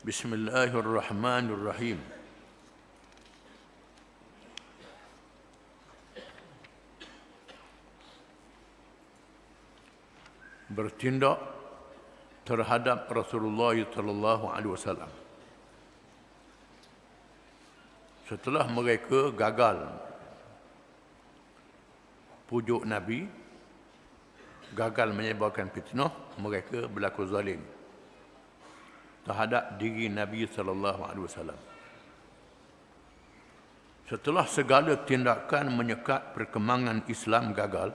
Bismillahirrahmanirrahim. Bertindak terhadap Rasulullah sallallahu alaihi wasallam. Setelah mereka gagal pujuk Nabi, gagal menyebarkan fitnah, mereka berlaku zalim terhadap diri Nabi sallallahu alaihi wasallam. Setelah segala tindakan menyekat perkembangan Islam gagal,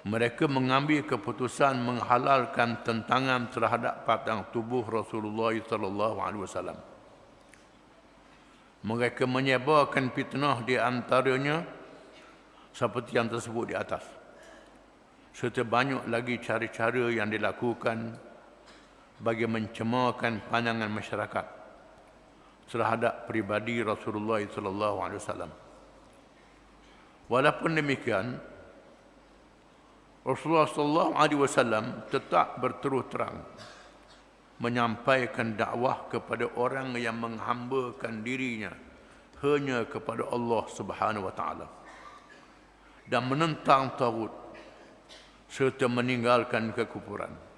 mereka mengambil keputusan menghalalkan tentangan terhadap batang tubuh Rasulullah sallallahu alaihi wasallam. Mereka menyebarkan fitnah di antaranya seperti yang tersebut di atas. Serta banyak lagi cara-cara yang dilakukan bagi mencemarkan pandangan masyarakat terhadap pribadi Rasulullah sallallahu alaihi wasallam. Walaupun demikian, Rasulullah sallallahu alaihi wasallam tetap berterus terang menyampaikan dakwah kepada orang yang menghambakan dirinya hanya kepada Allah Subhanahu wa taala dan menentang taghut serta meninggalkan kekufuran.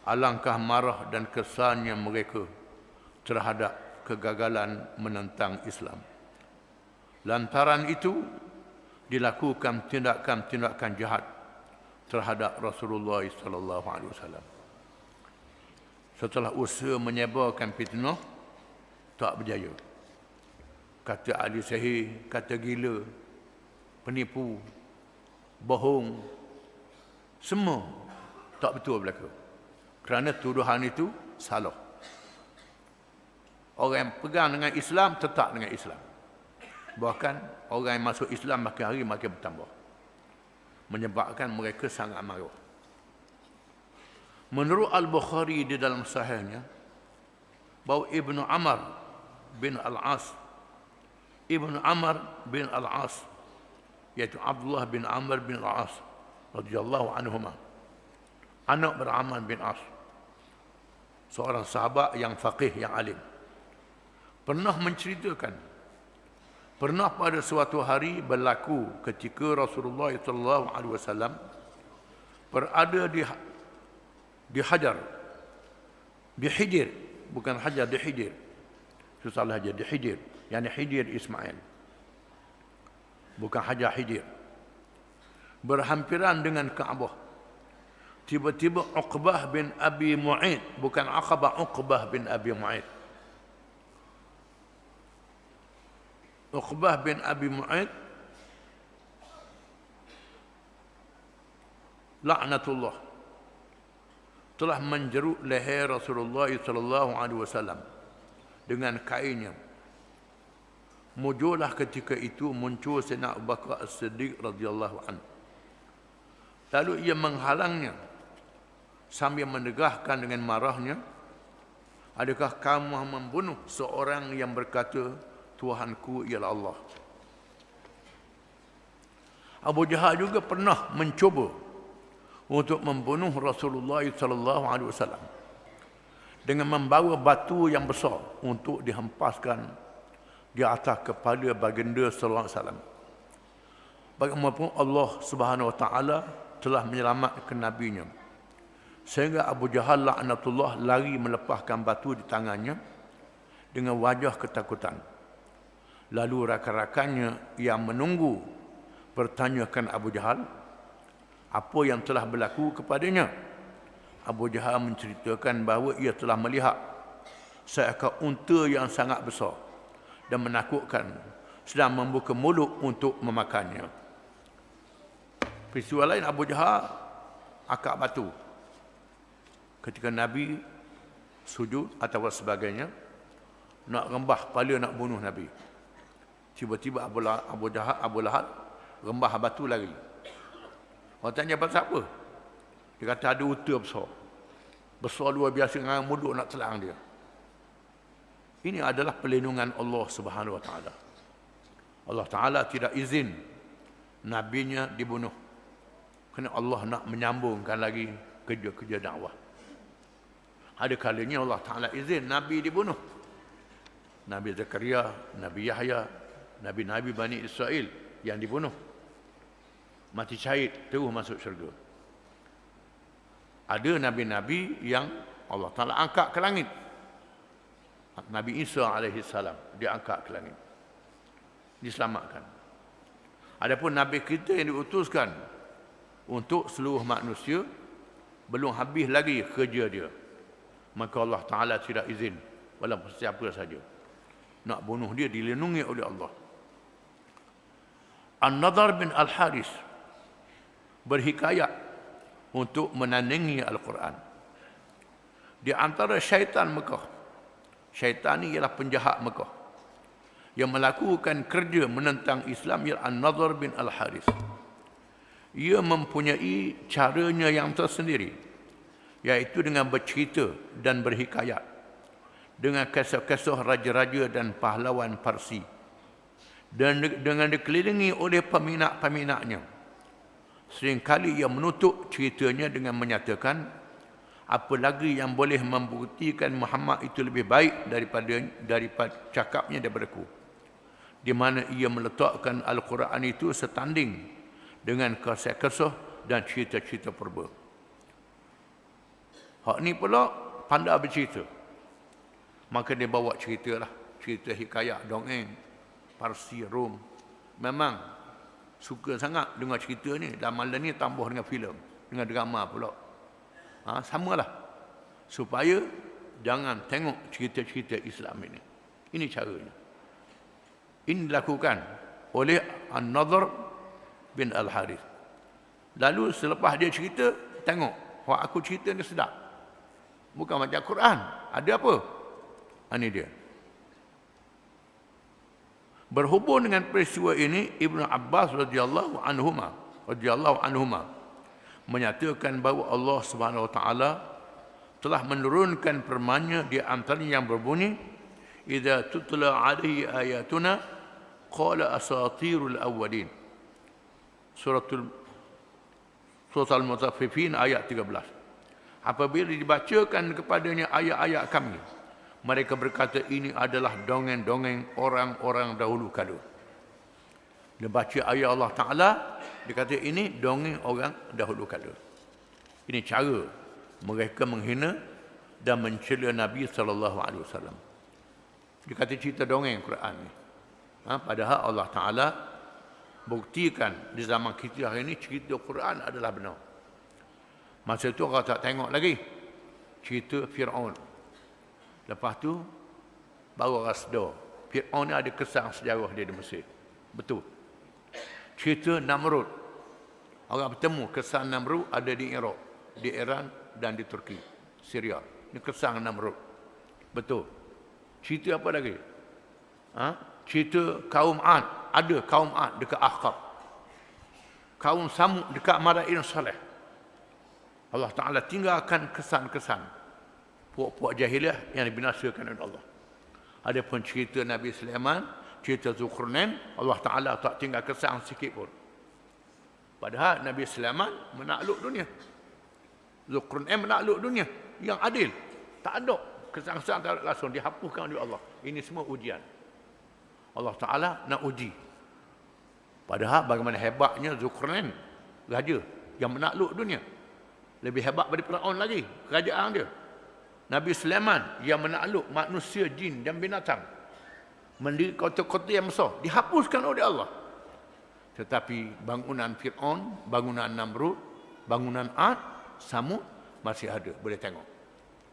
Alangkah marah dan kesalnya mereka terhadap kegagalan menentang Islam. Lantaran itu dilakukan tindakan-tindakan jahat terhadap Rasulullah sallallahu alaihi wasallam. Setelah usaha menyebarkan fitnah tak berjaya. Kata ahli sihir, kata gila, penipu, bohong, semua tak betul berlaku. Kerana tuduhan itu salah. Orang yang pegang dengan Islam tetap dengan Islam. Bahkan orang yang masuk Islam makin hari makin bertambah, menyebabkan mereka sangat marah. Menurut Al-Bukhari di dalam sahihnya, bahawa Ibnu Amr bin Al-As, iaitu Abdullah bin Amr bin Al-As radhiyallahu anhuma, anak beraman bin As, seorang sahabat yang faqih, yang alim, pernah menceritakan, pernah pada suatu hari berlaku ketika Rasulullah sallallahu alaihi wasallam berada di Hajar, di Hijr, bukan Hajar, di Hijr. Susah saja, di Hijr, yakni Hijr Ismail. Bukan Hajar, Hijr. Berhampiran dengan Kaabah. Tiba-tiba Uqbah bin Abi Mu'aid, bukan Aqabah, Uqbah bin Abi Mu'aid. Uqbah bin Abi Mu'aid laknatullah telah menjeruk leher Rasulullah sallallahu alaihi wasallam dengan kainnya. Muncullah ketika itu Sayyidina Abu Bakar As-Siddiq radhiyallahu anhu. Lalu ia menghalangnya sambil menegahkan dengan marahnya, "Adakah kamu membunuh seorang yang berkata Tuhanku ialah Allah?" Abu Jahal juga pernah mencuba untuk membunuh Rasulullah sallallahu alaihi wasallam dengan membawa batu yang besar untuk dihempaskan di atas kepala baginda sallallahu alaihi wasallam. Bagaimanapun Allah Subhanahu wa taala telah menyelamatkan nabinya, sehingga Abu Jahal laknatullah lari melepaskan batu di tangannya dengan wajah ketakutan. Lalu rakan-rakannya yang menunggu bertanyakan Abu Jahal apa yang telah berlaku kepadanya. Abu Jahal menceritakan bahawa ia telah melihat seekor unta yang sangat besar dan menakutkan sedang membuka mulut untuk memakannya. Peristiwa lain, Abu Jahal akak batu ketika Nabi sujud atau sebagainya, nak rembah kepala, nak bunuh Nabi. Tiba-tiba Abu Lahab rembah batu lari. Orang tanya pasal apa? Dia kata ada unta besar. Besar luar biasa dengan mulut nak telang dia. Ini adalah perlindungan Allah Subhanahu wa taala. Allah Taala tidak izin nabinya dibunuh. Kerana Allah nak menyambungkan lagi kerja-kerja dakwah. Ada kalanya Allah Ta'ala izin Nabi dibunuh. Nabi Zakaria, Nabi Yahya, Nabi-Nabi Bani Israel yang dibunuh. Mati syahid, terus masuk syurga. Ada Nabi-Nabi yang Allah Ta'ala angkat ke langit. Nabi Isa alaihissalam diangkat ke langit, diselamatkan. Adapun Nabi kita yang diutuskan untuk seluruh manusia, belum habis lagi kerja dia, maka Allah Ta'ala tidak izin walaupun siapa saja nak bunuh dia, dilindungi oleh Allah. An-Nadhr bin Al-Haris berhikayat untuk menandingi Al-Quran. Di antara syaitan Mekah, syaitan ini ialah penjahat Mekah yang melakukan kerja menentang Islam, ialah An-Nadhr bin Al-Haris. Ia mempunyai caranya yang tersendiri, iaitu dengan bercerita dan berhikayat dengan kisah-kisah raja-raja dan pahlawan Parsi, dan dengan dikelilingi oleh peminat-peminatnya. Seringkali ia menutup ceritanya dengan menyatakan apa lagi yang boleh membuktikan Muhammad itu lebih baik daripada cakapnya daripada aku, di mana ia meletakkan Al-Quran itu setanding dengan kisah-kisah dan cerita-cerita purba. Hak ni pula pandai bercerita, maka dia bawa cerita lah, cerita hikayat, dongeng Parsi, Rom. Memang suka sangat dengar cerita ni, dan malam ni tambah dengan filem, dengan drama pula. Samalah, supaya jangan tengok cerita-cerita Islam ini. Ini caranya. Ini dilakukan oleh An-Nadhr bin Al-Haris. Lalu selepas dia cerita, tengok, wah aku cerita ni sedap, bukan macam Quran. Ada apa? Ini dia. Berhubung dengan peristiwa ini, Ibnu Abbas radhiyallahu anhuma menyatakan bahawa Allah Subhanahu wa taala telah menurunkan firman-Nya di antaranya yang berbunyi, "Idza tutla 'alaihi ayatuna qala asatirul awwalin." Surah Al-Mutaffifin ayat 13. Apabila dibacakan kepadanya ayat-ayat kami, mereka berkata ini adalah dongeng-dongeng orang-orang dahulu kala. Dia baca ayat Allah Ta'ala, dia kata ini dongeng orang dahulu kala. Ini cara mereka menghina dan mencela Nabi SAW. Dia kata cerita dongeng Quran ni. Padahal Allah Ta'ala buktikan di zaman kita hari ini cerita Quran adalah benar. Masa itu orang tak tengok lagi cerita Fir'aun. Lepas tu baru orang sedar Fir'aun ni ada kesan sejarah dia di Mesir. Betul. Cerita Namrud, orang bertemu kesan Namrud ada di Iraq, di Iran dan di Turki, Syria. Ini kesan Namrud. Betul. Cerita apa lagi? Cerita kaum Ad, ada kaum Ad dekat Ahqaf. Kaum Samud dekat Madain Saleh. Allah Ta'ala tinggalkan kesan-kesan puak-puak jahiliah yang dibinasakan oleh Allah. Ada pun cerita Nabi Sulaiman, cerita Zulkarnain, Allah Ta'ala tak tinggal kesan sikit pun. Padahal Nabi Sulaiman menakluk dunia, Zulkarnain menakluk dunia yang adil. Tak ada kesan-kesan tak langsung, dihapuskan oleh Allah. Ini semua ujian. Allah Ta'ala nak uji. Padahal bagaimana hebatnya Zulkarnain, raja yang menakluk dunia. Lebih hebat daripada Fir'aun lagi kerajaan dia. Nabi Sulaiman yang menakluk manusia, jin dan binatang, mendiri kota-kota yang besar, dihapuskan oleh Allah. Tetapi bangunan Fir'aun, bangunan Namrud, bangunan Ad, Samud masih ada, boleh tengok.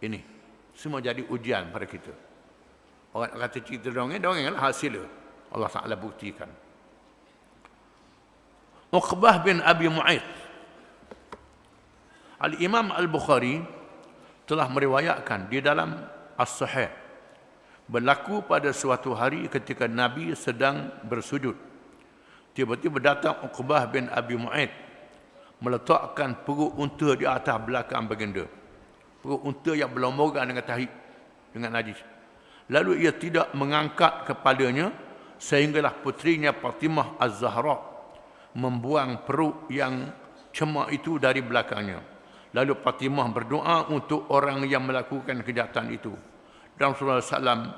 Ini semua jadi ujian pada kita. Orang kata cerita dongeng adalah hasil Allah Ta'ala buktikan. Uqbah bin Abi Mu'ayth, Al-Imam Al-Bukhari telah meriwayatkan di dalam As-Sahih, berlaku pada suatu hari ketika Nabi sedang bersujud, tiba-tiba datang Uqbah bin Abi Mu'ayth meletakkan perut unta di atas belakang baginda, perut unta yang berlombogan dengan tahi, dengan najis. Lalu ia tidak mengangkat kepalanya sehinggalah putrinya Fatimah Az-Zahra membuang perut yang cemak itu dari belakangnya. Lalu Fatimah berdoa untuk orang yang melakukan kejahatan itu. Dan Rasulullah SAW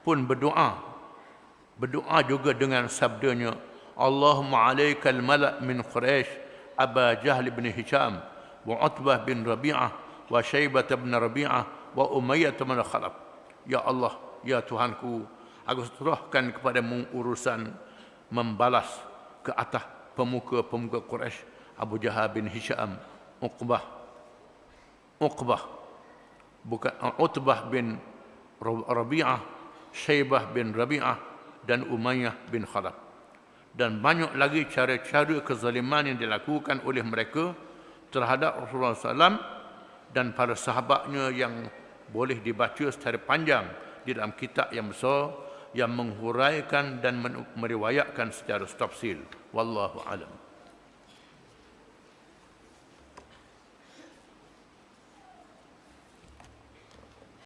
pun berdoa juga dengan sabdanya, Allahumma alaikal mala' min Quraisy, Aba Jahl bin Hisham, wa Utbah bin Rabi'ah, wa Syaibah bin Rabi'ah, wa Umayyah bin Khalaf. Ya Allah, ya Tuhanku, aku serahkan kepadamu urusan membalas ke atas pemuka-pemuka Quraisy, Abu Jahal bin Hisham, Utbah bin Rabi'ah, Syaibah bin Rabi'ah, dan Umayyah bin Khalaf. Dan banyak lagi cara-cara kezaliman yang dilakukan oleh mereka terhadap Rasulullah SAW dan para sahabatnya yang boleh dibaca secara panjang di dalam kitab yang besar yang menghuraikan dan meriwayatkan secara tafsil. Wallahu alam.